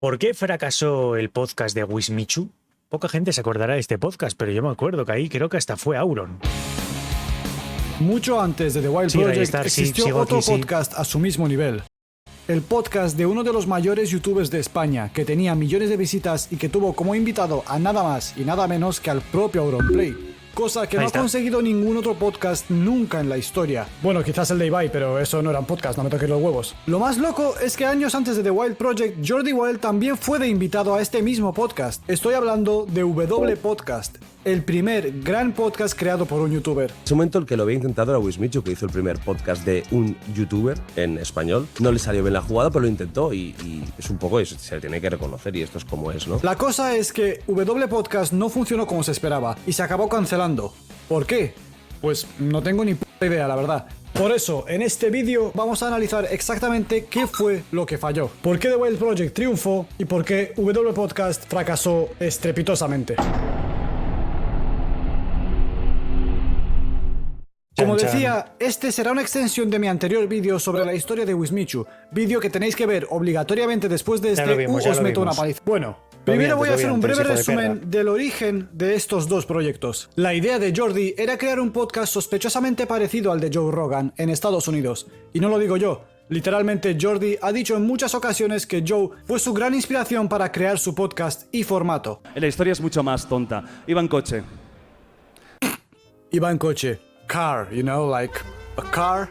¿Por qué fracasó el podcast de Wismichu? Poca gente se acordará de este podcast, pero yo me acuerdo que ahí creo que hasta fue Auron. Mucho antes de The Wild Project existió otro podcast a su mismo nivel. El podcast de uno de los mayores youtubers de España, que tenía millones de visitas y que tuvo como invitado a nada más y nada menos que al propio Auronplay. Cosa que no ha conseguido ningún otro podcast nunca en la historia. Bueno, quizás el de Ibai, pero eso no era un podcast, no me toques los huevos. Lo más loco es que años antes de The Wild Project, Jordi Wild también fue de invitado a este mismo podcast. Estoy hablando de W Podcast, el primer gran podcast creado por un youtuber. En ese momento el que lo había intentado era Wismichu, que hizo el primer podcast de un youtuber en español. No le salió bien la jugada, pero lo intentó y es un poco eso, se le tiene que reconocer y esto es como es, ¿no? La cosa es que W Podcast no funcionó como se esperaba y se acabó cancelando. ¿Por qué? Pues no tengo ni puta idea, la verdad. Por eso, en este vídeo vamos a analizar exactamente qué fue lo que falló, por qué The Wild Project triunfó y por qué W Podcast fracasó estrepitosamente. Como decía, este será una extensión de mi anterior vídeo sobre la historia de Wismichu, vídeo que tenéis que ver obligatoriamente después de este os meto una paliza. Bueno, primero voy a hacer un breve resumen del origen de estos dos proyectos. La idea de Jordi era crear un podcast sospechosamente parecido al de Joe Rogan en Estados Unidos, y no lo digo yo. Literalmente Jordi ha dicho en muchas ocasiones que Joe fue su gran inspiración para crear su podcast y formato. La historia es mucho más tonta. Iba en coche. Iba en coche. Car, you know, like a car.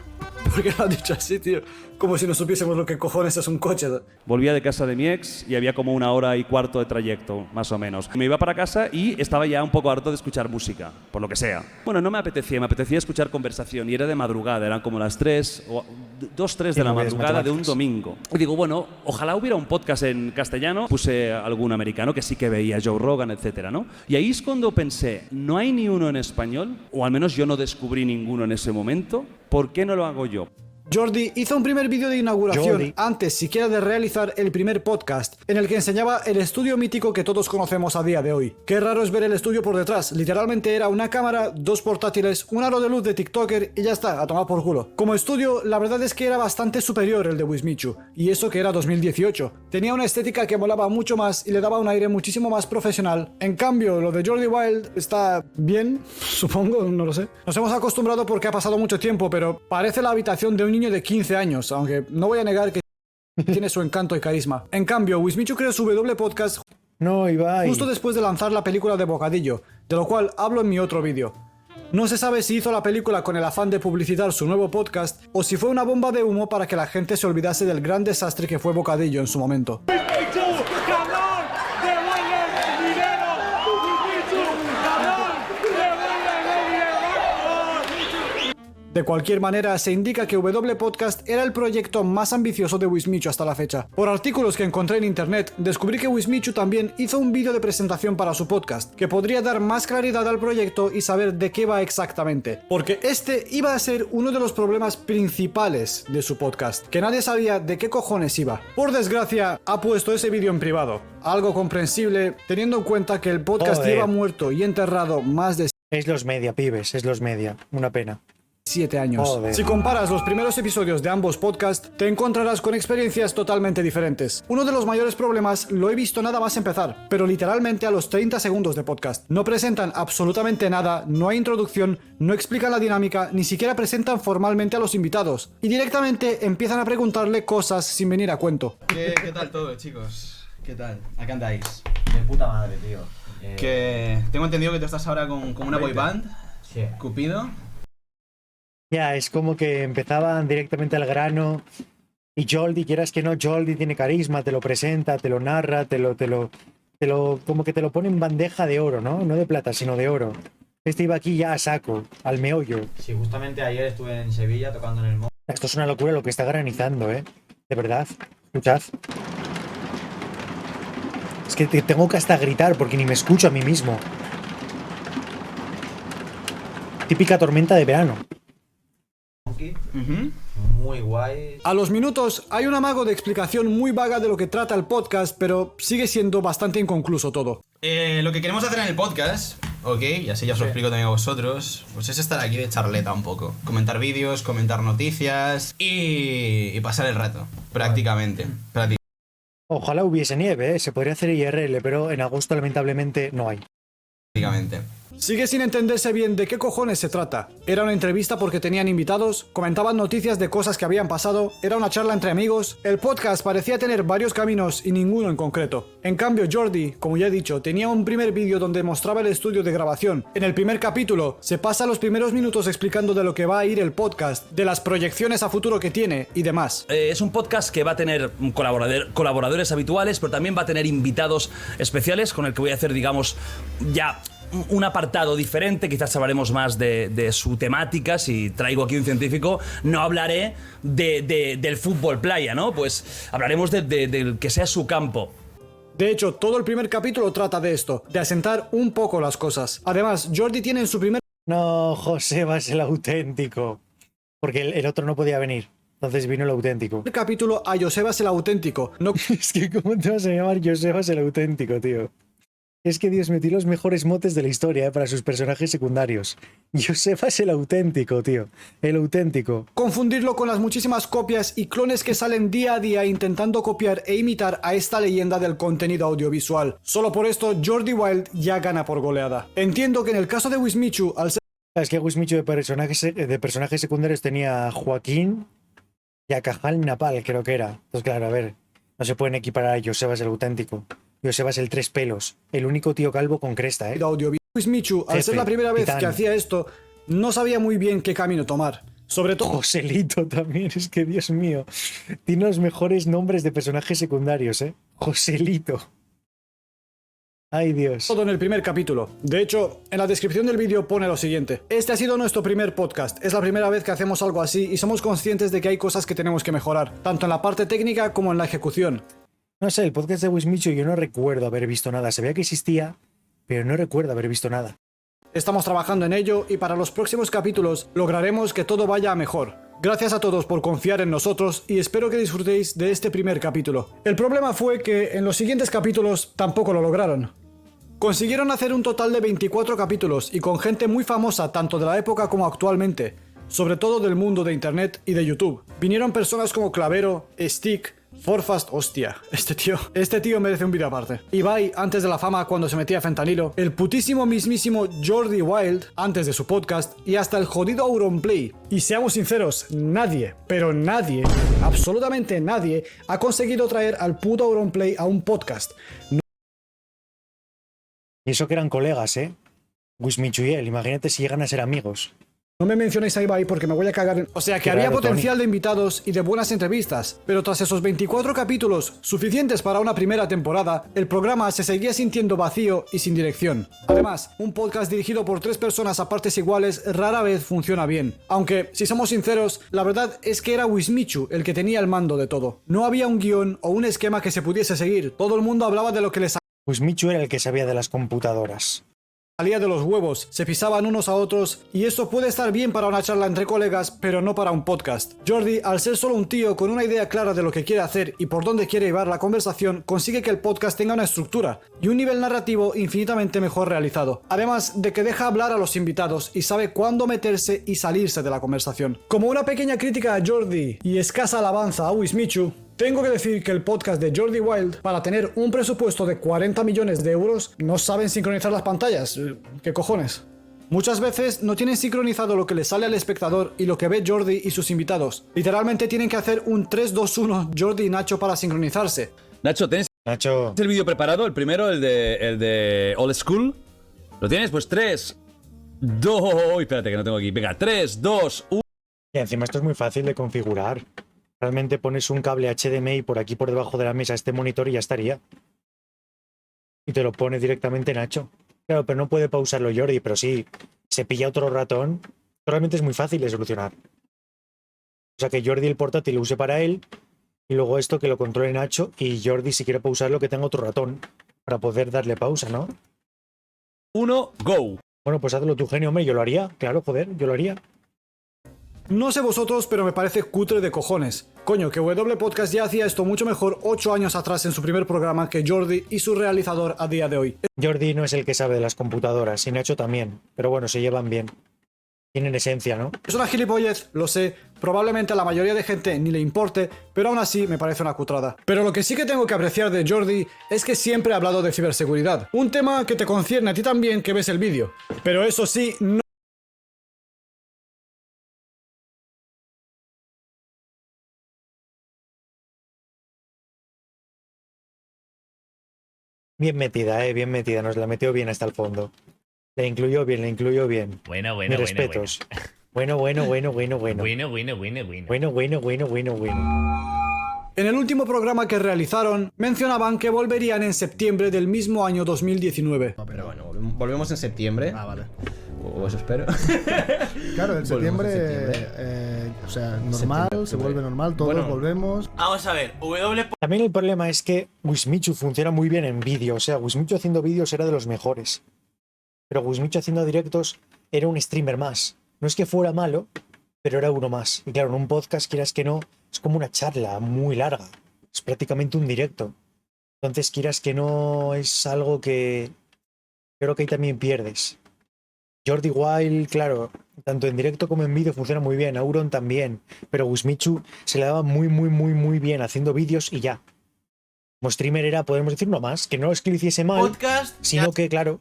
¿Por qué lo has dicho así, tío? Como si no supiésemos lo que cojones es un coche. Volvía de casa de mi ex y había como 1 hora y cuarto de trayecto, más o menos. Me iba para casa y estaba ya un poco harto de escuchar música, por lo que sea. Bueno, no me apetecía escuchar conversación y era de madrugada, eran como las 3 o 2, 3 de la madrugada de un domingo. Y digo, bueno, ojalá hubiera un podcast en castellano. Puse algún americano que sí que veía, Joe Rogan, etcétera, ¿no? Y ahí es cuando pensé, no hay ni uno en español, o al menos yo no descubrí ninguno en ese momento, ¿por qué no lo hago yo? Jordi hizo un primer vídeo de inauguración antes siquiera de realizar el primer podcast, en el que enseñaba el estudio mítico que todos conocemos a día de hoy. Qué raro es ver el estudio por detrás, literalmente era una cámara, 2 portátiles, un aro de luz de TikToker y ya está, a tomar por culo. Como estudio, la verdad es que era bastante superior el de Wismichu, y eso que era 2018. Tenía una estética que molaba mucho más y le daba un aire muchísimo más profesional. En cambio, lo de Jordi Wild está bien, supongo, no lo sé. Nos hemos acostumbrado porque ha pasado mucho tiempo, pero parece la habitación de un niño de 15 años, aunque no voy a negar que tiene su encanto y carisma. En cambio, Wismichu creó su W Podcast justo después de lanzar la película de Bocadillo, de lo cual hablo en mi otro vídeo. No se sabe si hizo la película con el afán de publicitar su nuevo podcast o si fue una bomba de humo para que la gente se olvidase del gran desastre que fue Bocadillo en su momento. De cualquier manera, se indica que W Podcast era el proyecto más ambicioso de Wismichu hasta la fecha. Por artículos que encontré en internet, descubrí que Wismichu también hizo un vídeo de presentación para su podcast, que podría dar más claridad al proyecto y saber de qué va exactamente. Porque este iba a ser uno de los problemas principales de su podcast, que nadie sabía de qué cojones iba. Por desgracia, ha puesto ese vídeo en privado. Algo comprensible, teniendo en cuenta que el podcast lleva muerto y enterrado más de... Es los media, pibes, es los media. Una pena. 7 años. Joder. Si comparas los primeros episodios de ambos podcasts, te encontrarás con experiencias totalmente diferentes. Uno de los mayores problemas lo he visto nada más empezar, pero literalmente a los 30 segundos de podcast. No presentan absolutamente nada, no hay introducción, no explican la dinámica, ni siquiera presentan formalmente a los invitados. Y directamente empiezan a preguntarle cosas sin venir a cuento. ¿Qué tal todo, chicos? ¿Qué tal? ¿A qué andáis? De puta madre, tío. Que tengo entendido que tú estás ahora con una boy band. Sí. Cupido. Ya, es como que empezaban directamente al grano y Jordi, quieras que no, Jordi tiene carisma, te lo presenta, te lo narra, como que te lo pone en bandeja de oro, ¿no? No de plata, sino de oro. Este iba aquí ya a saco, al meollo. Sí, justamente ayer estuve en Sevilla tocando en el Mo. Esto es una locura lo que está granizando, ¿eh? De verdad. Escuchad. Es que tengo que hasta gritar porque ni me escucho a mí mismo. Típica tormenta de verano. Muy guay. A los minutos hay un amago de explicación muy vaga de lo que trata el podcast, pero sigue siendo bastante inconcluso todo. Lo que queremos hacer en el podcast, ok, y así ya os lo explico también a vosotros, pues es estar aquí de charleta un poco. Comentar vídeos, comentar noticias y pasar el rato, prácticamente. Ojalá hubiese nieve, ¿eh? Se podría hacer IRL, pero en agosto lamentablemente no hay. Básicamente. Sigue sin entenderse bien de qué cojones se trata. Era una entrevista porque tenían invitados, comentaban noticias de cosas que habían pasado, era una charla entre amigos. El podcast parecía tener varios caminos y ninguno en concreto. En cambio, Jordi, como ya he dicho, tenía un primer vídeo donde mostraba el estudio de grabación. En el primer capítulo, se pasa los primeros minutos explicando de lo que va a ir el podcast, de las proyecciones a futuro que tiene y demás. Es un podcast que va a tener colaboradores habituales, pero también va a tener invitados especiales con el que voy a hacer, digamos, ya un apartado diferente. Quizás hablaremos más de su temática. Si traigo aquí un científico, no hablaré del fútbol playa, ¿no? Pues hablaremos del que sea su campo. De hecho, todo el primer capítulo trata de esto, de asentar un poco las cosas. Además, Jordi tiene en su primer No, Joseba es el auténtico. Porque el otro no podía venir. Entonces vino el auténtico. capítulo a Josebas el auténtico. No Es que ¿cómo te vas a llamar Josebas el auténtico, tío? Es que Dios metió los mejores motes de la historia, para sus personajes secundarios. Josebas el auténtico, tío. El auténtico. confundirlo con las muchísimas copias y clones que salen día a día intentando copiar e imitar a esta leyenda del contenido audiovisual. Solo por esto, Jordi Wild ya gana por goleada. Entiendo que en el caso de Wismichu, al ser Es que Wismichu de personajes secundarios tenía a Joaquín y a Cajal Napal, creo que era. Entonces, claro, a ver, no se pueden equiparar a Josebas el auténtico. Josebas el tres pelos. El único tío calvo con cresta, ¿eh? Wismichu, al ser la primera vez que hacía esto, no sabía muy bien qué camino tomar. Sobre todo Joselito también, es que Dios mío. Tiene los mejores nombres de personajes secundarios, ¿eh? Joselito. Ay, Dios. todo en el primer capítulo. De hecho, en la descripción del vídeo pone lo siguiente. Este ha sido nuestro primer podcast. Es la primera vez que hacemos algo así y somos conscientes de que hay cosas que tenemos que mejorar, tanto en la parte técnica como en la ejecución. No sé, el podcast de Wismichu yo no recuerdo haber visto nada. Sabía que existía, pero no recuerdo haber visto nada. Estamos trabajando en ello y para los próximos capítulos lograremos que todo vaya a mejor. Gracias a todos por confiar en nosotros y espero que disfrutéis de este primer capítulo. El problema fue que en los siguientes capítulos tampoco lo lograron. Consiguieron hacer un total de 24 capítulos y con gente muy famosa tanto de la época como actualmente, sobre todo del mundo de internet y de YouTube. Vinieron personas como Clavero, Stick, Forfast, hostia, este tío merece un vídeo aparte. Ibai antes de la fama cuando se metía fentanilo, el putísimo mismísimo Jordi Wild antes de su podcast y hasta el jodido Auronplay. Y seamos sinceros, nadie, pero nadie, absolutamente nadie, ha conseguido traer al puto Auronplay a un podcast. Y eso que eran colegas, ¿eh? Wismichu y él. Imagínate si llegan a ser amigos. No me mencionéis a Ibai porque me voy a cagar en... O sea que había Claro, potencial Tony. de invitados y de buenas entrevistas, pero tras esos 24 capítulos, suficientes para una primera temporada, el programa se seguía sintiendo vacío y sin dirección. Además, un podcast dirigido por 3 personas a partes iguales rara vez funciona bien. Aunque, si somos sinceros, la verdad es que era Wismichu el que tenía el mando de todo. No había un guión o un esquema que se pudiese seguir, todo el mundo hablaba de lo que les Wismichu era el que sabía de las computadoras. salía de los huevos, se pisaban unos a otros y esto puede estar bien para una charla entre colegas, pero no para un podcast. Jordi, al ser solo un tío con una idea clara de lo que quiere hacer y por dónde quiere llevar la conversación, consigue que el podcast tenga una estructura y un nivel narrativo infinitamente mejor realizado. Además de que deja hablar a los invitados y sabe cuándo meterse y salirse de la conversación. Como una pequeña crítica a Jordi y escasa alabanza a Wismichu, tengo que decir que el podcast de Jordi Wild, para tener un presupuesto de 40 millones de euros, no saben sincronizar las pantallas. ¿Qué cojones? Muchas veces no tienen sincronizado lo que le sale al espectador y lo que ve Jordi y sus invitados. Literalmente tienen que hacer un 3-2-1 Jordi y Nacho para sincronizarse. Nacho, ¿tienes Nacho, el vídeo preparado? El primero, el de Old School. ¿Lo tienes? Pues 3, 2... Espérate que no tengo aquí. Venga, 3, 2, 1... y encima esto es muy fácil de configurar. Realmente pones un cable HDMI por aquí por debajo de la mesa a este monitor y ya estaría. Y te lo pone directamente Nacho. Claro, pero no puede pausarlo Jordi, pero sí, se pilla otro ratón. Realmente es muy fácil de solucionar. O sea que Jordi el portátil lo use para él y luego esto que lo controle Nacho y Jordi si quiere pausarlo que tenga otro ratón para poder darle pausa, ¿no? 1, go. Bueno, pues hazlo tú, genio, hombre, yo lo haría. Claro, joder, yo lo haría. No sé vosotros, pero me parece cutre de cojones. Coño, que W Podcast ya hacía esto mucho mejor 8 años atrás en su primer programa que Jordi y su realizador a día de hoy. Jordi no es el que sabe de las computadoras, y Nacho también. Pero bueno, se llevan bien. Tienen esencia, ¿no? Es una gilipollez, lo sé, Probablemente a la mayoría de gente ni le importe, pero aún así me parece una cutrada. Pero lo que sí que tengo que apreciar de Jordi es que siempre ha hablado de ciberseguridad, un tema que te concierne a ti también que ves el vídeo. Pero eso sí, no... Bien metida, nos la metió bien hasta el fondo. La incluyó bien, la incluyó bien. Bueno, Mis respetos. Bueno. Bueno. Bueno. En el último programa que realizaron, mencionaban que volverían en septiembre del mismo año 2019. Pero bueno, volvemos en septiembre. Ah, vale. O eso espero. Claro, en septiembre, Volvemos en septiembre. o sea, normal, se vuelve normal, todos Bueno. volvemos. Vamos a ver, También el problema es que Wismichu funciona muy bien en vídeo. O sea, Wismichu haciendo vídeos era de los mejores. Pero Wismichu haciendo directos era un streamer más. No es que fuera malo, pero era uno más. Y claro, en un podcast, quieras que no, es como una charla muy larga. Es prácticamente un directo. Entonces, quieras que no, es algo que creo que ahí también pierdes. Jordi Wild, claro, tanto en directo como en vídeo funciona muy bien. Auron también. Pero Wismichu se le daba muy bien haciendo vídeos y ya. Como streamer era, podemos decir, no más, que no es que lo hiciese mal, podcast, sino que, claro,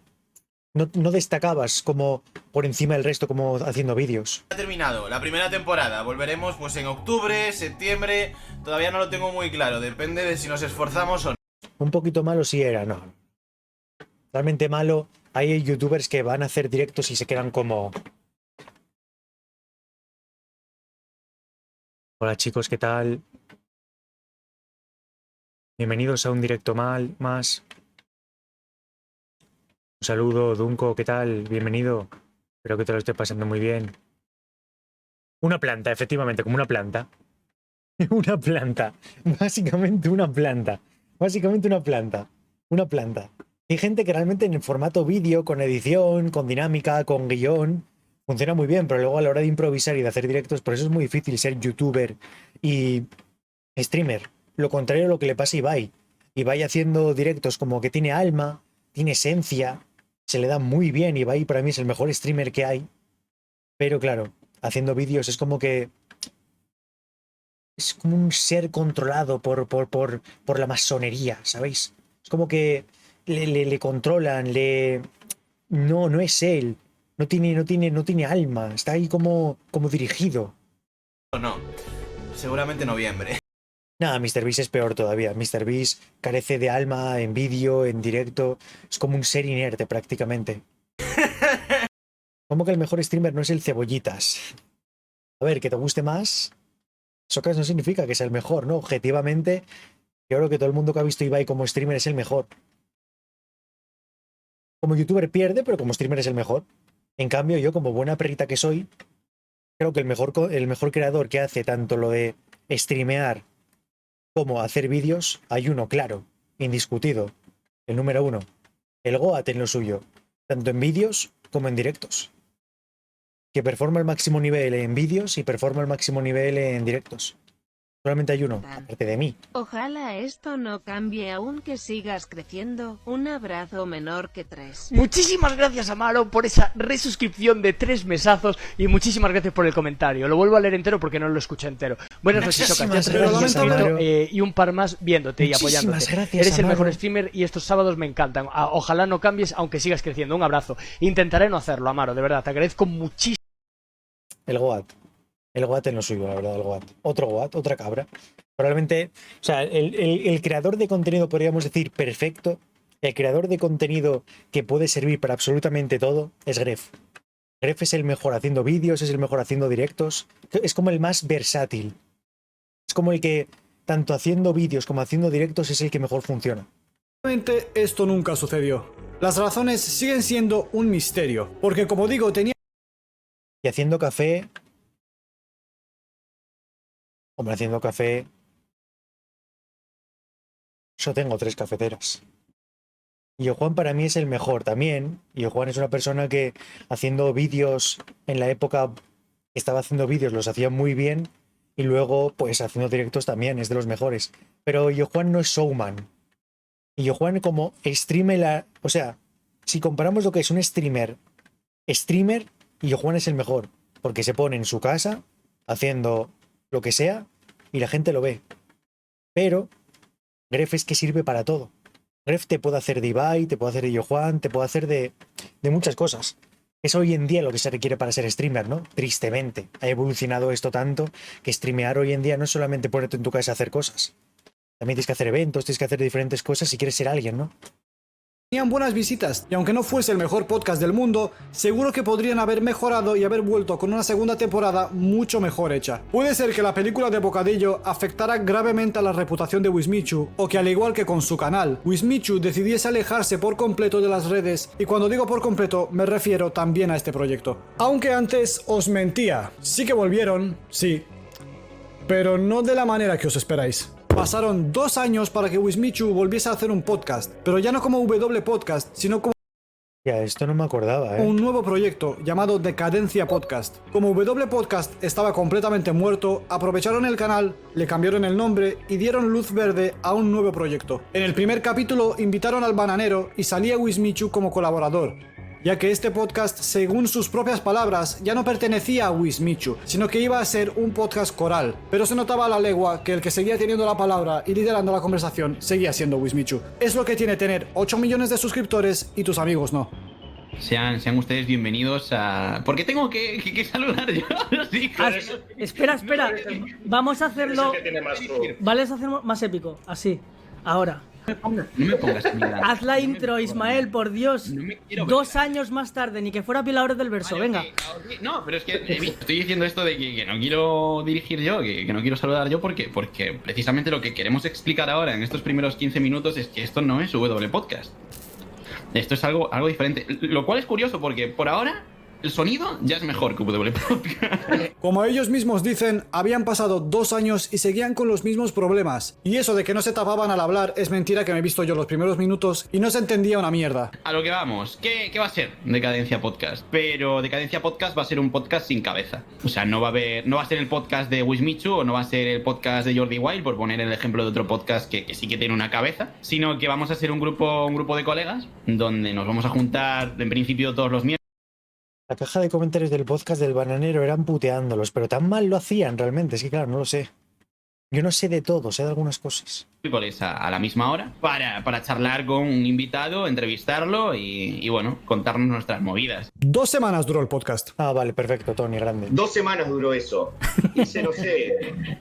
no destacabas como por encima del resto como haciendo vídeos. ha terminado la primera temporada. Volveremos pues en octubre, septiembre. Todavía no lo tengo muy claro. Depende de si nos esforzamos o no. Un poquito malo sí era, no. Realmente malo, hay youtubers que van a hacer directos y se quedan como... Hola chicos, ¿qué tal? Bienvenidos a un directo más. Un saludo, Dunco, ¿qué tal? Bienvenido. Espero que te lo estés pasando muy bien. Una planta, efectivamente, como una planta. Una planta. Básicamente una planta. Básicamente una planta. Una planta. Hay gente que realmente en el formato vídeo, con edición, con dinámica, con guión, funciona muy bien, pero luego a la hora de improvisar y de hacer directos, por eso es muy difícil ser youtuber y streamer. Lo contrario a lo que le pasa a Ibai. Ibai haciendo directos como que tiene alma, tiene esencia, se le da muy bien. Ibai para mí es el mejor streamer que hay. Pero claro, haciendo vídeos es como que... Es como un ser controlado por la masonería, ¿sabéis? Es como que le controlan, no es él. No tiene alma. Está ahí como dirigido. No. Seguramente noviembre. Nada, MrBeast es peor todavía. MrBeast carece de alma en vídeo, en directo. Es como un ser inerte prácticamente. Como que el mejor streamer no es el Cebollitas. A ver, que te guste más, eso no significa que sea el mejor, ¿no? Objetivamente, yo creo que todo el mundo que ha visto Ibai como streamer es el mejor. Como youtuber pierde, pero como streamer es el mejor. En cambio, yo como buena perrita que soy, creo que el mejor creador que hace tanto lo de streamear como hacer vídeos, hay uno claro, indiscutido, el número uno, el Goat en lo suyo, tanto en vídeos como en directos, que performa al máximo nivel en vídeos y performa al máximo nivel en directos. Solamente hay uno, aparte de mí. Ojalá esto no cambie aún que sigas creciendo. Un abrazo menor que 3. Muchísimas gracias, Amaro, por esa resuscripción de 3 mesazos y muchísimas gracias por el comentario. Lo vuelvo a leer entero porque no lo escuché entero. Buenas noches, Chocas. Ya te veo suscrito, y un par más viéndote y apoyándote. Gracias, Eres el Amaro. mejor streamer y estos sábados me encantan. Ojalá no cambies aunque sigas creciendo. Un abrazo. Intentaré no hacerlo, Amaro, de verdad. Te agradezco muchísimo. El Goat. El Goat en lo suyo, la verdad, el Goat. Otro Goat, otra cabra. Probablemente, o sea, el creador de contenido, podríamos decir, perfecto, el creador de contenido que puede servir para absolutamente todo, es Gref. Gref es el mejor haciendo vídeos, es el mejor haciendo directos, es como el más versátil. Es como el que, tanto haciendo vídeos como haciendo directos, es el que mejor funciona. Realmente esto nunca sucedió. Las razones siguen siendo un misterio, porque como digo, tenía... Y haciendo café... Hombre, haciendo café... Yo tengo 3 cafeteras. Y Juan para mí es el mejor también. Y Juan es una persona que haciendo vídeos en la época que estaba haciendo vídeos los hacía muy bien. Y luego, pues haciendo directos también es de los mejores. Pero Juan no es showman. Y Juan como streamer... O sea, si comparamos lo que es un streamer... Y Juan es el mejor. Porque se pone en su casa haciendo lo que sea y la gente lo ve. Pero Gref es que sirve para todo. Gref te puede hacer de Ibai, te puede hacer de Yojuan, te puede hacer de muchas cosas. Es hoy en día lo que se requiere para ser streamer, ¿no? Tristemente. Ha evolucionado esto tanto que streamear hoy en día no es solamente ponerte en tu casa a hacer cosas. También tienes que hacer eventos, tienes que hacer diferentes cosas si quieres ser alguien, ¿no? Tenían buenas visitas, y aunque no fuese el mejor podcast del mundo, seguro que podrían haber mejorado y haber vuelto con una segunda temporada mucho mejor hecha. Puede ser que la película de Bocadillo afectara gravemente a la reputación de Wismichu, o que al igual que con su canal, Wismichu decidiese alejarse por completo de las redes, y cuando digo por completo me refiero también a este proyecto. Aunque antes os mentía, sí que volvieron, sí, pero no de la manera que os esperáis. Pasaron 2 años para que Wismichu volviese a hacer un podcast, pero ya no como W Podcast, sino como Ya, esto no me acordaba, ¿eh? un nuevo proyecto llamado Decadencia Podcast. Como W Podcast estaba completamente muerto, aprovecharon el canal, le cambiaron el nombre y dieron luz verde a un nuevo proyecto. En el primer capítulo invitaron al Bananero y salía Wismichu como colaborador, ya que este podcast, según sus propias palabras, ya no pertenecía a Wismichu, sino que iba a ser un podcast coral. Pero se notaba a la legua que el que seguía teniendo la palabra y liderando la conversación seguía siendo Wismichu. Es lo que tiene tener 8 millones de suscriptores y tus amigos no. Sean ustedes bienvenidos a... ¿Por qué tengo que saludar yo? Sí, Espera. Vamos a hacerlo... Vale, es hacerlo más épico. Así. Ahora. No me pongas miedo. Haz la intro, Ismael, por Dios. 2 años más tarde, ni que fuera Piladores del Verso, Vale, venga. okay. No, pero es que estoy diciendo esto de que no quiero dirigir yo, que no quiero saludar yo, porque precisamente lo que queremos explicar ahora en estos primeros 15 minutos es que esto no es W Podcast. Esto es algo diferente. Lo cual es curioso porque por ahora el sonido ya es mejor que W Podcast. Como ellos mismos dicen, habían pasado 2 años y seguían con los mismos problemas. Y eso de que no se tapaban al hablar es mentira, que me he visto yo los primeros minutos y no se entendía una mierda. A lo que vamos, ¿qué va a ser Decadencia Podcast? Pero Decadencia Podcast va a ser un podcast sin cabeza. O sea, no va a ser el podcast de Wismichu o no va a ser el podcast de Jordi Wild, por poner el ejemplo de otro podcast que sí que tiene una cabeza, sino que vamos a ser un grupo de colegas donde nos vamos a juntar en principio todos los miércoles. La caja de comentarios del podcast del Bananero eran puteándolos, pero tan mal lo hacían realmente, es que claro, no lo sé. Yo no sé de todo, sé de algunas cosas. A la misma hora para charlar con un invitado, entrevistarlo y bueno, contarnos nuestras movidas. 2 semanas duró el podcast. Ah, vale, perfecto, Tony, grande. 2 semanas duró eso. Hice, no sé...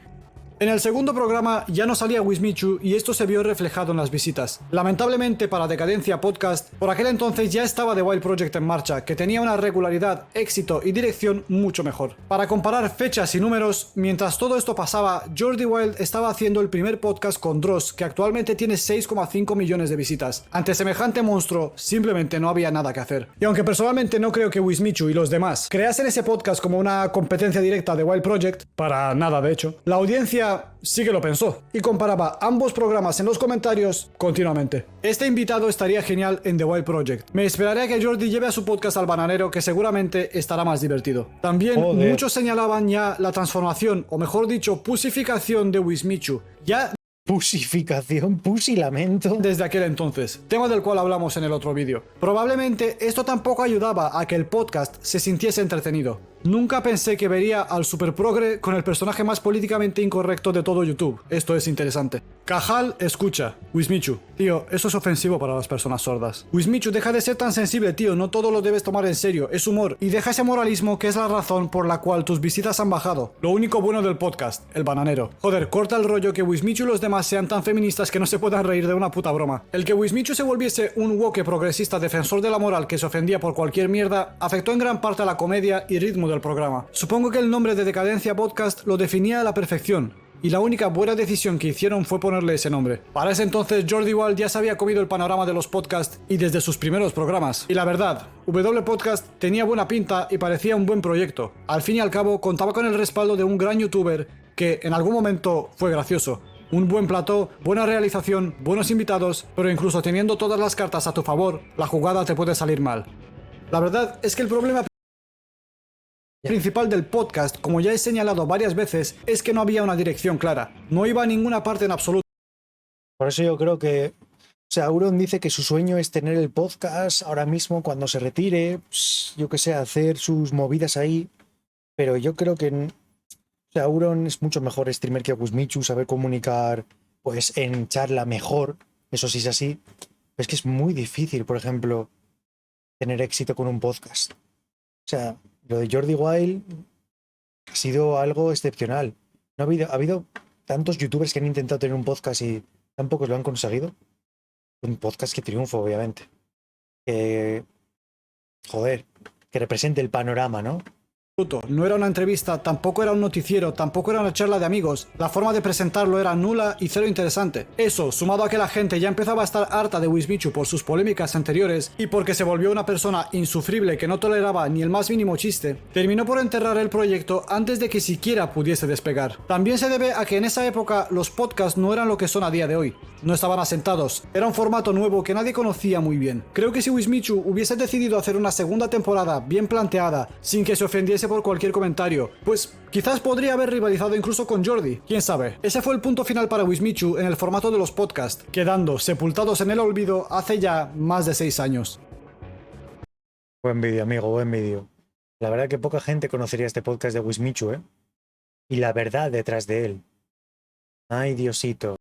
En el segundo programa ya no salía Wismichu y esto se vio reflejado en las visitas. Lamentablemente para Decadencia Podcast, por aquel entonces ya estaba The Wild Project en marcha, que tenía una regularidad, éxito y dirección mucho mejor. Para comparar fechas y números, mientras todo esto pasaba, Jordi Wild estaba haciendo el primer podcast con Dross, que actualmente tiene 6,5 millones de visitas. Ante semejante monstruo, simplemente no había nada que hacer. Y aunque personalmente no creo que Wismichu y los demás creasen ese podcast como una competencia directa de Wild Project, para nada de hecho, la audiencia sí que lo pensó y comparaba ambos programas en los comentarios continuamente. Este invitado estaría genial en The Wild Project. Me esperaré a que Jordi lleve a su podcast al Bananero, que seguramente estará más divertido. También muchos señalaban ya la transformación, o mejor dicho, pusificación de Wismichu. Ya Pusificación, pusilamento. Desde aquel entonces, tema del cual hablamos en el otro vídeo. Probablemente esto tampoco ayudaba a que el podcast se sintiese entretenido. Nunca pensé que vería al super progre con el personaje más políticamente incorrecto de todo YouTube. Esto es interesante. Cajal escucha. Wismichu. Tío, eso es ofensivo para las personas sordas. Wismichu, deja de ser tan sensible, tío. No todo lo debes tomar en serio. Es humor. Y deja ese moralismo que es la razón por la cual tus visitas han bajado. Lo único bueno del podcast, el bananero. Joder, corta el rollo que Wismichu y los demás sean tan feministas que no se puedan reír de una puta broma. El que Wismichu se volviese un woke progresista defensor de la moral que se ofendía por cualquier mierda afectó en gran parte a la comedia y ritmo del programa. Supongo que el nombre de Decadencia Podcast lo definía a la perfección, y la única buena decisión que hicieron fue ponerle ese nombre. Para ese entonces Jordi Wild ya se había comido el panorama de los podcasts y desde sus primeros programas. Y la verdad, W Podcast tenía buena pinta y parecía un buen proyecto. Al fin y al cabo contaba con el respaldo de un gran youtuber que en algún momento fue gracioso. Un buen plató, buena realización, buenos invitados, pero incluso teniendo todas las cartas a tu favor, la jugada te puede salir mal. La verdad es que el problema principal del podcast, como ya he señalado varias veces, es que no había una dirección clara. No iba a ninguna parte en absoluto. Por eso yo creo que... O sea, Auron dice que su sueño es tener el podcast ahora mismo cuando se retire, yo que sé, hacer sus movidas ahí. Pero yo creo que O sea, Auron es mucho mejor streamer que Wismichu, sabe comunicar pues en charla mejor, eso sí es así. Es que es muy difícil, por ejemplo, tener éxito con un podcast. O sea, lo de Jordi Wild ha sido algo excepcional. No ha habido tantos youtubers que han intentado tener un podcast y tampoco lo han conseguido. Un podcast que triunfa, obviamente. Que, joder, que represente el panorama, ¿no? No era una entrevista, tampoco era un noticiero, tampoco era una charla de amigos. La forma de presentarlo era nula y cero interesante. Eso, sumado a que la gente ya empezaba a estar harta de Wismichu por sus polémicas anteriores y porque se volvió una persona insufrible que no toleraba ni el más mínimo chiste, terminó por enterrar el proyecto antes de que siquiera pudiese despegar. También se debe a que en esa época los podcasts no eran lo que son a día de hoy. No estaban asentados, era un formato nuevo que nadie conocía muy bien. Creo que si Wismichu hubiese decidido hacer una segunda temporada bien planteada, sin que se ofendiese por cualquier comentario, pues quizás podría haber rivalizado incluso con Jordi, quién sabe. Ese fue el punto final para Wismichu en el formato de los podcasts, quedando sepultados en el olvido hace ya más de 6 años. Buen vídeo, amigo, buen vídeo. La verdad que poca gente conocería este podcast de Wismichu, ¿eh? Y la verdad detrás de él. Ay, Diosito.